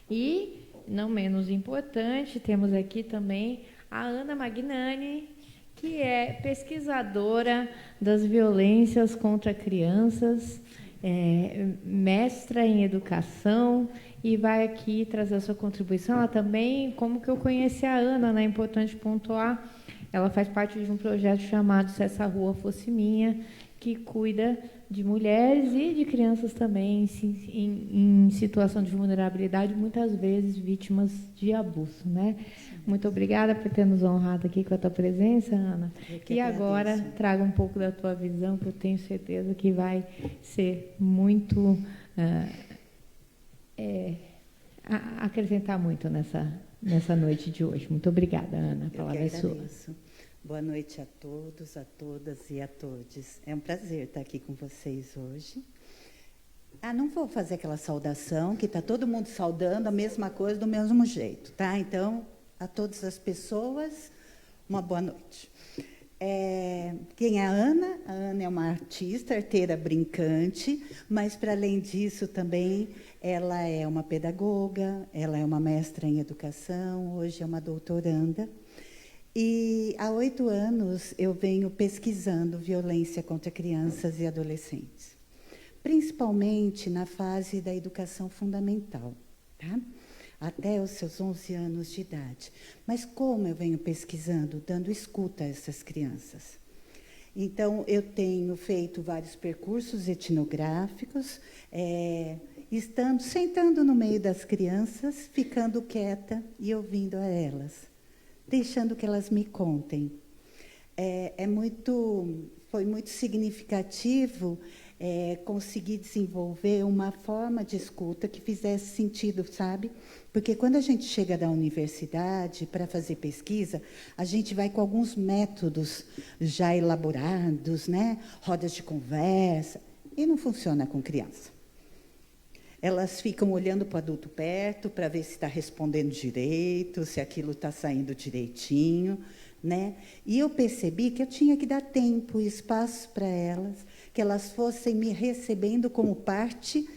E, não menos importante, temos aqui também a Ana Magnani, que é pesquisadora das violências contra crianças, mestra em educação, e vai aqui trazer a sua contribuição. Ela também, como que eu conheci a Ana, né? É importante pontuar, ela faz parte de um projeto chamado Se Essa Rua Fosse Minha, que cuida de mulheres e de crianças também em situação de vulnerabilidade, muitas vezes vítimas de abuso, né? Muito obrigada por ter nos honrado aqui com a tua presença, Ana. E agora traga um pouco da tua visão, que eu tenho certeza que vai ser muito acrescentar muito nessa noite de hoje. Muito obrigada, Ana. A palavra é sua. Boa noite a todos, a todas e a todos. É um prazer estar aqui com vocês hoje. Não vou fazer aquela saudação, que está todo mundo saudando a mesma coisa do mesmo jeito, tá? Então, a todas as pessoas, uma boa noite. Quem é a Ana? A Ana é uma artista, arteira brincante, mas, para além disso, também ela é uma pedagoga, ela é uma mestra em educação, hoje é uma doutoranda. E há 8 anos eu venho pesquisando violência contra crianças e adolescentes, principalmente na fase da educação fundamental, tá? Até os seus 11 anos de idade. Mas como eu venho pesquisando, dando escuta a essas crianças? Então, eu tenho feito vários percursos etnográficos, sentando no meio das crianças, ficando quieta e ouvindo a elas, deixando que elas me contem. Foi muito significativo conseguir desenvolver uma forma de escuta que fizesse sentido, sabe? Porque quando a gente chega da universidade para fazer pesquisa, a gente vai com alguns métodos já elaborados, né? Rodas de conversa, e não funciona com criança. Elas ficam olhando para o adulto perto para ver se está respondendo direito, se aquilo está saindo direitinho, né? E eu percebi que eu tinha que dar tempo e espaço para elas, que elas fossem me recebendo como parte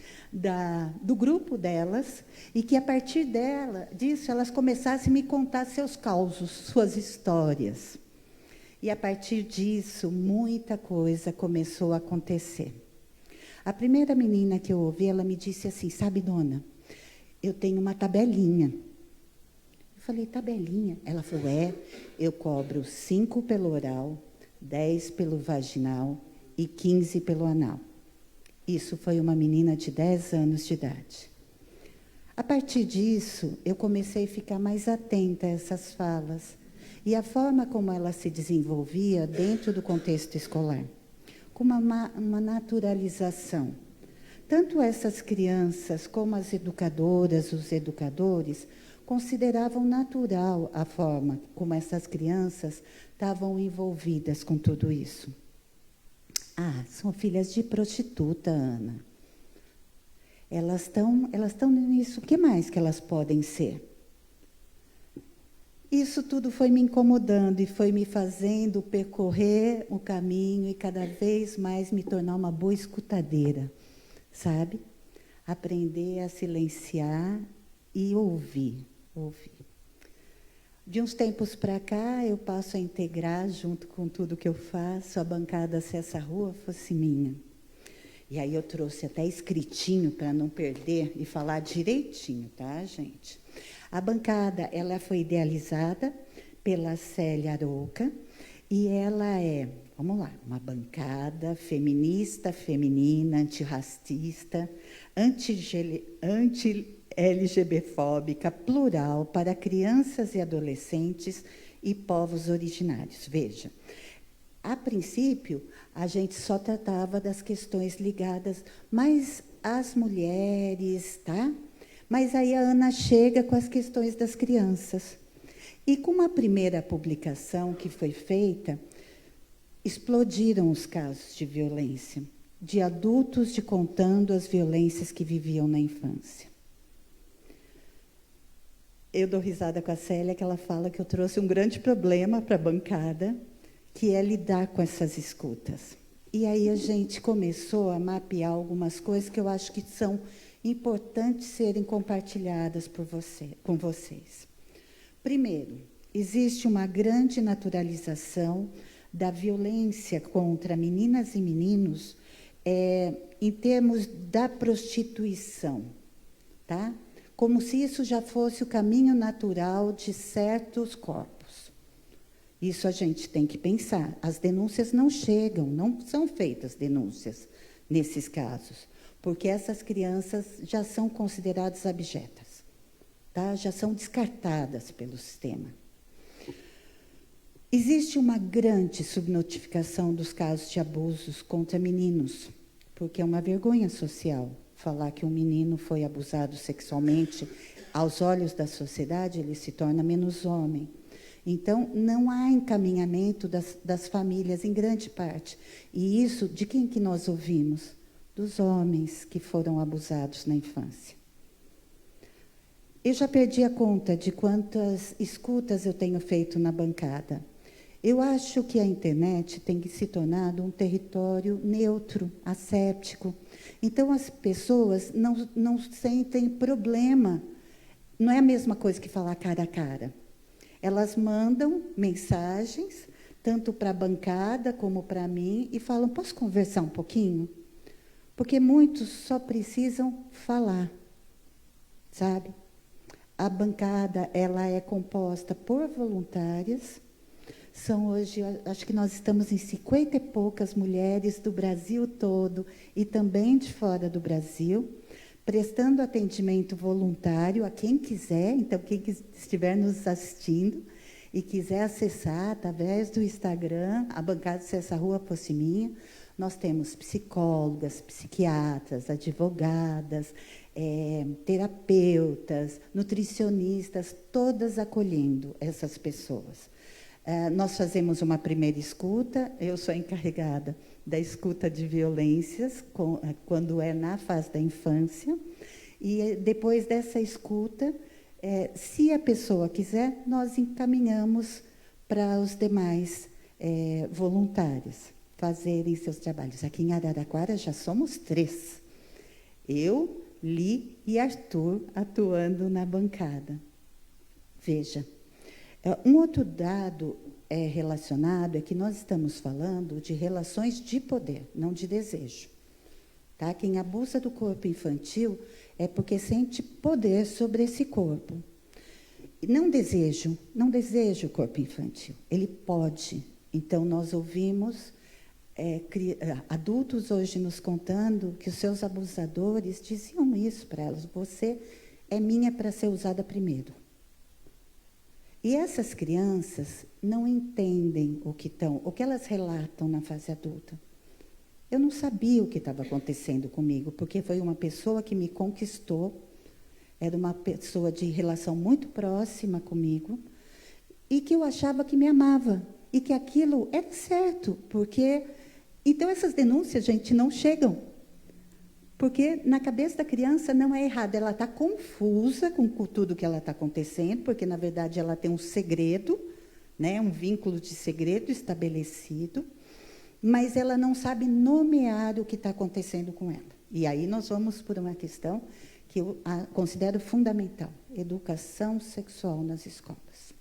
do grupo delas, e que, a partir disso, elas começassem a me contar seus causos, suas histórias. E, a partir disso, muita coisa começou a acontecer. A primeira menina que eu ouvi, ela me disse assim: sabe, dona, eu tenho uma tabelinha. Eu falei: tabelinha? Ela falou: eu cobro 5 pelo oral, 10 pelo vaginal e 15 pelo anal. Isso foi uma menina de 10 anos de idade. A partir disso, eu comecei a ficar mais atenta a essas falas e a forma como ela se desenvolvia dentro do contexto escolar, com uma naturalização. Tanto essas crianças como as educadoras, os educadores, consideravam natural a forma como essas crianças estavam envolvidas com tudo isso. São filhas de prostituta, Ana. Elas estão nisso. O que mais que elas podem ser? Isso tudo foi me incomodando e foi me fazendo percorrer o caminho e cada vez mais me tornar uma boa escutadeira, sabe? Aprender a silenciar e ouvir. De uns tempos para cá, eu passo a integrar, junto com tudo que eu faço, a bancada Se Essa Rua Fosse Minha. E aí eu trouxe até escritinho para não perder e falar direitinho, tá, gente? A bancada, ela foi idealizada pela Célia Arouca e ela vamos lá, uma bancada feminista, feminina, antirracista, anti-LGBfóbica, plural, para crianças e adolescentes e povos originários. Veja, a princípio, a gente só tratava das questões ligadas mais às mulheres, tá? Mas aí a Ana chega com as questões das crianças. E com uma primeira publicação que foi feita, explodiram os casos de violência, de adultos contando as violências que viviam na infância. Eu dou risada com a Célia, que ela fala que eu trouxe um grande problema para a bancada, que é lidar com essas escutas. E aí a gente começou a mapear algumas coisas que eu acho que são importantes serem compartilhadas com vocês. Primeiro, existe uma grande naturalização da violência contra meninas e meninos em termos da prostituição, tá? Como se isso já fosse o caminho natural de certos corpos. Isso a gente tem que pensar. As denúncias não chegam, não são feitas denúncias nesses casos, porque essas crianças já são consideradas abjetas, tá? Já são descartadas pelo sistema. Existe uma grande subnotificação dos casos de abusos contra meninos, porque é uma vergonha social falar que um menino foi abusado sexualmente. Aos olhos da sociedade, ele se torna menos homem. Então, não há encaminhamento das famílias, em grande parte. E isso, de quem que nós ouvimos? Dos homens que foram abusados na infância. Eu já perdi a conta de quantas escutas eu tenho feito na bancada. Eu acho que a internet tem que se tornar um território neutro, asséptico. Então, as pessoas não sentem problema. Não é a mesma coisa que falar cara a cara. Elas mandam mensagens, tanto para a bancada como para mim, e falam, posso conversar um pouquinho? Porque muitos só precisam falar, sabe? A bancada, ela é composta por voluntárias. São hoje, acho que nós estamos em 50 e poucas mulheres do Brasil todo e também de fora do Brasil, prestando atendimento voluntário a quem quiser. Então, quem estiver nos assistindo e quiser acessar através do Instagram, a bancada Se Essa Rua Fosse Minha, nós temos psicólogas, psiquiatras, advogadas, terapeutas, nutricionistas, todas acolhendo essas pessoas. Nós fazemos uma primeira escuta, eu sou encarregada da escuta de violências, quando é na fase da infância, e depois dessa escuta, se a pessoa quiser, nós encaminhamos para os demais voluntários fazerem seus trabalhos. Aqui em Araraquara já somos 3. Eu, Li e Arthur atuando na bancada. Veja. Um outro dado relacionado é que nós estamos falando de relações de poder, não de desejo. Tá? Quem abusa do corpo infantil é porque sente poder sobre esse corpo. Não deseja o corpo infantil, ele pode. Então, nós ouvimos adultos hoje nos contando que os seus abusadores diziam isso para elas, você é minha para ser usada primeiro. E essas crianças não entendem o que elas relatam na fase adulta. Eu não sabia o que estava acontecendo comigo, porque foi uma pessoa que me conquistou, era uma pessoa de relação muito próxima comigo, e que eu achava que me amava, e que aquilo era certo, porque... Então, essas denúncias, gente, não chegam. Porque na cabeça da criança não é errado, ela está confusa com tudo que ela está acontecendo, porque, na verdade, ela tem um segredo, né, um vínculo de segredo estabelecido, mas ela não sabe nomear o que está acontecendo com ela. E aí nós vamos por uma questão que eu considero fundamental, educação sexual nas escolas.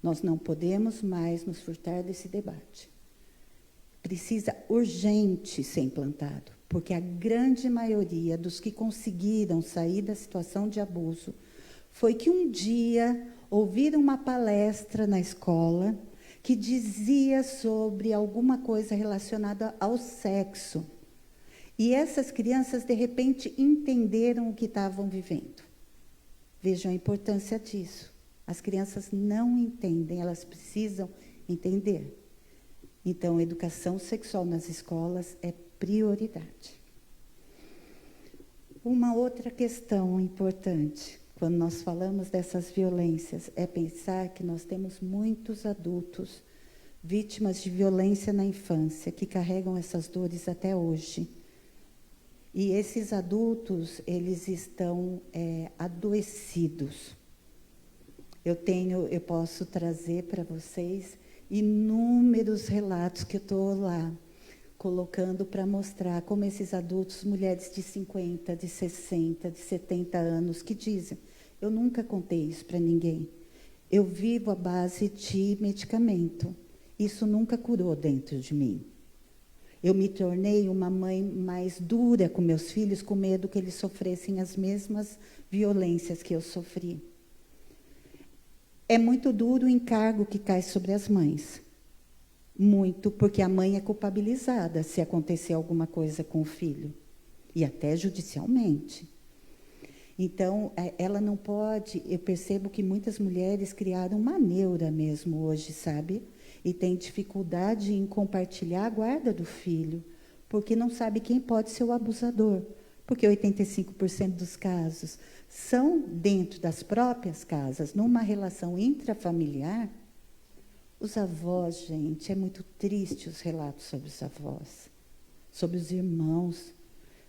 Nós não podemos mais nos furtar desse debate. Precisa urgente ser implantado, porque a grande maioria dos que conseguiram sair da situação de abuso foi que um dia ouviram uma palestra na escola que dizia sobre alguma coisa relacionada ao sexo. E essas crianças, de repente, entenderam o que estavam vivendo. Vejam a importância disso. As crianças não entendem, elas precisam entender. Então, a educação sexual nas escolas é prioridade. Uma outra questão importante, quando nós falamos dessas violências, é pensar que nós temos muitos adultos vítimas de violência na infância, que carregam essas dores até hoje. E esses adultos, eles estão adoecidos. Eu posso trazer para vocês inúmeros relatos que eu estou lá colocando para mostrar como esses adultos, mulheres de 50, de 60, de 70 anos, que dizem, eu nunca contei isso para ninguém. Eu vivo à base de medicamento. Isso nunca curou dentro de mim. Eu me tornei uma mãe mais dura com meus filhos, com medo que eles sofressem as mesmas violências que eu sofri. É muito duro o encargo que cai sobre as mães. Muito, porque a mãe é culpabilizada se acontecer alguma coisa com o filho. E até judicialmente. Então, ela não pode... Eu percebo que muitas mulheres criaram uma neura mesmo hoje, sabe? E têm dificuldade em compartilhar a guarda do filho, porque não sabe quem pode ser o abusador. Porque 85% dos casos são dentro das próprias casas, numa relação intrafamiliar. Os avós, gente, é muito triste os relatos sobre os avós, sobre os irmãos,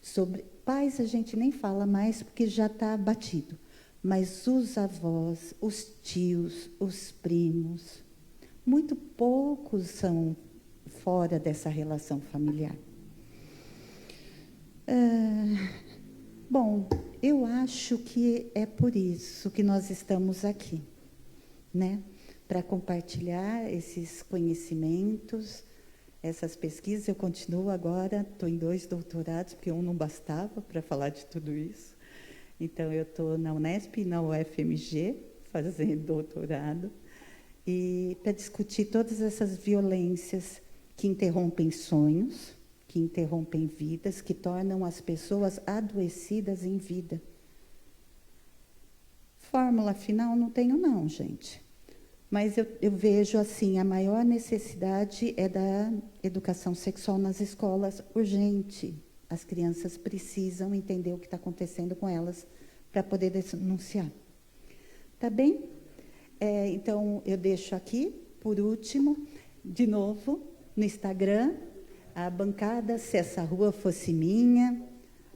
sobre pais a gente nem fala mais porque já está batido, mas os avós, os tios, os primos, muito poucos são fora dessa relação familiar. Bom, eu acho que é por isso que nós estamos aqui, né? Para compartilhar esses conhecimentos, essas pesquisas. Eu continuo agora, estou em 2 doutorados, porque um não bastava para falar de tudo isso. Então, eu estou na Unesp e na UFMG, fazendo doutorado, e para discutir todas essas violências que interrompem sonhos, que interrompem vidas, que tornam as pessoas adoecidas em vida. Fórmula final não tenho, não, gente. Mas eu vejo assim, a maior necessidade é da educação sexual nas escolas, urgente. As crianças precisam entender o que está acontecendo com elas para poder denunciar. Tá bem? Então, eu deixo aqui, por último, de novo, no Instagram, a bancada, se essa rua fosse minha,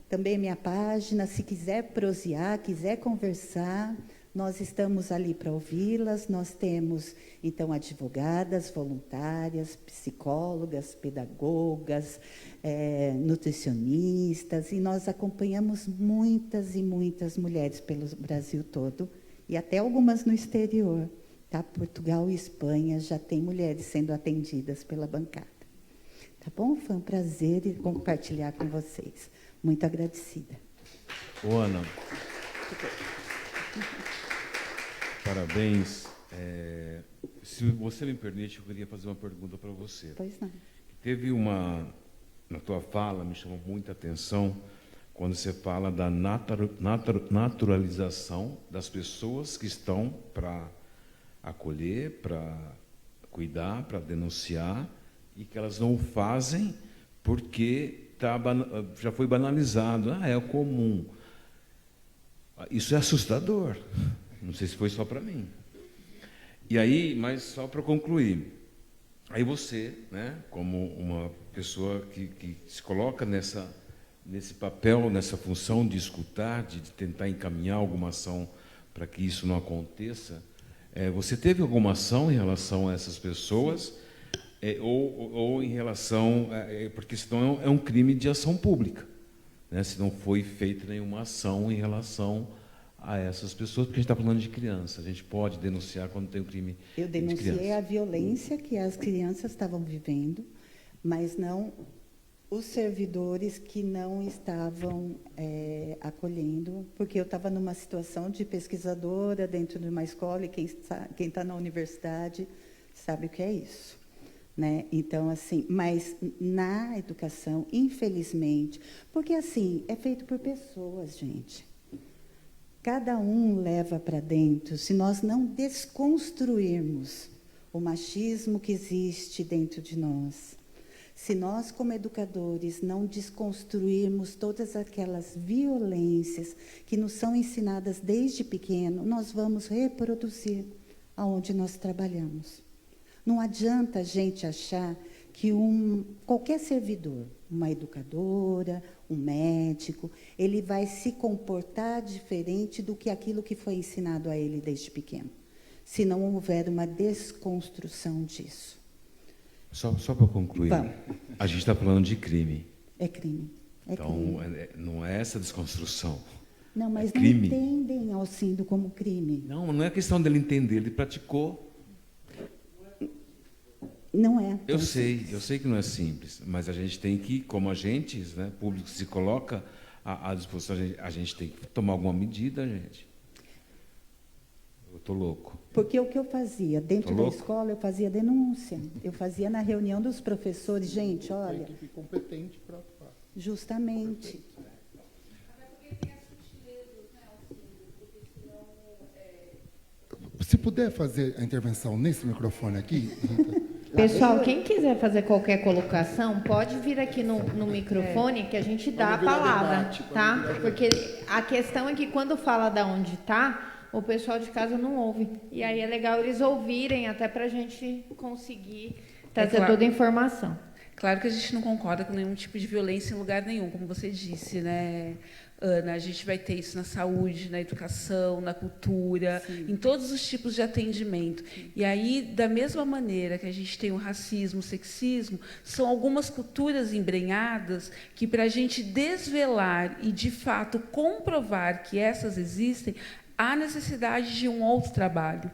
também minha página, se quiser prosear, quiser conversar, nós estamos ali para ouvi-las. Nós temos, então, advogadas, voluntárias, psicólogas, pedagogas, nutricionistas, e nós acompanhamos muitas e muitas mulheres pelo Brasil todo, e até algumas no exterior. Tá? Portugal e Espanha já tem mulheres sendo atendidas pela bancada. Tá bom? Foi um prazer compartilhar com vocês. Muito agradecida. Ô, Ana, parabéns. Se você me permite, eu queria fazer uma pergunta para você. Pois não. Teve na tua fala, me chamou muita atenção, quando você fala da naturalização das pessoas que estão para acolher, para cuidar, para denunciar, e que elas não o fazem porque já foi banalizado. É comum. Isso é assustador. Não sei se foi só para mim. E aí, mas só para concluir, aí você, né, como uma pessoa que se coloca nesse papel, nessa função de escutar, de tentar encaminhar alguma ação para que isso não aconteça, você teve alguma ação em relação a essas pessoas? Ou em relação... porque senão é um crime de ação pública, né, se não foi feita nenhuma ação em relação a essas pessoas, porque a gente está falando de criança. A gente pode denunciar quando tem um crime de criança. Eu denunciei a violência que as crianças estavam vivendo, mas não os servidores que não estavam acolhendo, porque eu estava numa situação de pesquisadora dentro de uma escola, e quem está na universidade sabe o que é isso. Né? Então, assim, mas na educação, infelizmente, porque assim, é feito por pessoas, gente. Cada um leva para dentro. Se nós não desconstruirmos o machismo que existe dentro de nós, se nós, como educadores, não desconstruirmos todas aquelas violências que nos são ensinadas desde pequeno, nós vamos reproduzir aonde nós trabalhamos. Não adianta a gente achar que qualquer servidor, uma educadora, um médico, ele vai se comportar diferente do que aquilo que foi ensinado a ele desde pequeno, se não houver uma desconstrução disso. Só para concluir, Vamos. a gente está falando de crime. É crime. Então, não é essa desconstrução. Não, mas é crime. não entendem Alcindo como crime. Não é questão dele entender, ele praticou. Não é. Eu sei que não é simples, mas a gente tem que, como agentes, né, público se coloca à disposição, a gente tem que tomar alguma medida, gente. Eu estou louco. Porque o que eu fazia dentro da escola, eu fazia denúncia. Eu fazia na reunião dos professores, gente, olha... Tem que ser competente para atuar. Justamente. Se puder fazer a intervenção nesse microfone aqui, Rita. Pessoal, quem quiser fazer qualquer colocação, pode vir aqui no microfone que a gente dá a palavra, tá? Porque a questão é que quando fala da onde está, o pessoal de casa não ouve. E aí é legal eles ouvirem, até para a gente conseguir trazer toda a informação. Claro que a gente não concorda com nenhum tipo de violência em lugar nenhum, como você disse, né, Ana? A gente vai ter isso na saúde, na educação, na cultura, sim, em todos os tipos de atendimento. Sim. E aí, da mesma maneira que a gente tem o racismo, o sexismo, são algumas culturas embrenhadas que, para a gente desvelar e, de fato, comprovar que essas existem, há necessidade de um outro trabalho.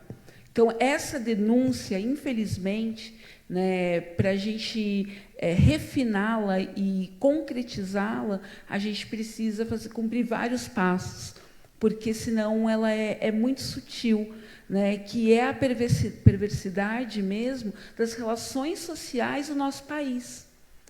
Então, essa denúncia, infelizmente, né, para a gente refiná-la e concretizá-la, a gente precisa cumprir vários passos, porque senão ela é muito sutil, né, que é a perversidade mesmo das relações sociais do nosso país,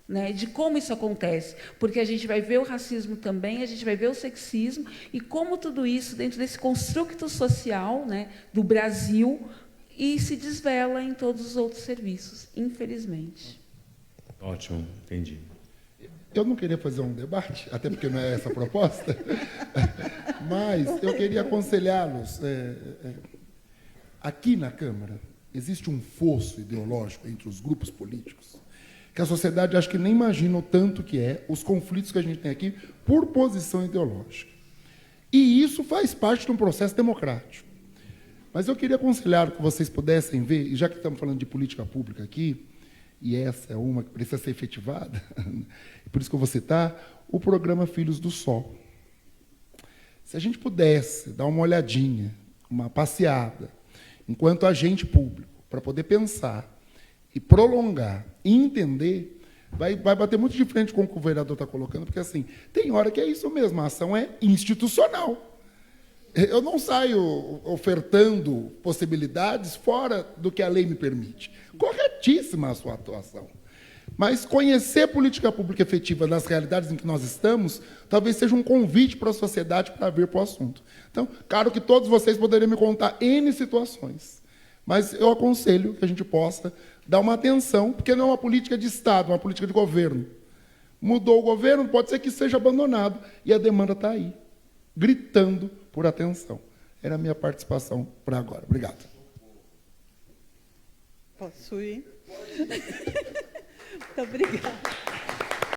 né, de como isso acontece, porque a gente vai ver o racismo também, a gente vai ver o sexismo, e como tudo isso, dentro desse construto social, né, do Brasil, e se desvela em todos os outros serviços, infelizmente. Ótimo, entendi. Eu não queria fazer um debate, até porque não é essa a proposta, mas eu queria aconselhá-los. Aqui na Câmara existe um fosso ideológico entre os grupos políticos que a sociedade acho que nem imagina o tanto que é os conflitos que a gente tem aqui por posição ideológica. E isso faz parte de um processo democrático. Mas eu queria aconselhar que vocês pudessem ver, e já que estamos falando de política pública aqui, e essa é uma que precisa ser efetivada, por isso que eu vou citar, o programa Filhos do Sol. Se a gente pudesse dar uma olhadinha, uma passeada, enquanto agente público, para poder pensar e prolongar e entender, vai bater muito de frente com o que o vereador está colocando, porque assim, tem hora que é isso mesmo, a ação é institucional. Eu não saio ofertando possibilidades fora do que a lei me permite. Corretíssima a sua atuação. Mas conhecer política pública efetiva nas realidades em que nós estamos, talvez seja um convite para a sociedade para vir para o assunto. Então, claro que todos vocês poderiam me contar N situações, mas eu aconselho que a gente possa dar uma atenção, porque não é uma política de Estado, é uma política de governo. Mudou o governo, pode ser que seja abandonado, e a demanda está aí, gritando por atenção. Era a minha participação para agora. Obrigado. Posso ir? Muito obrigada.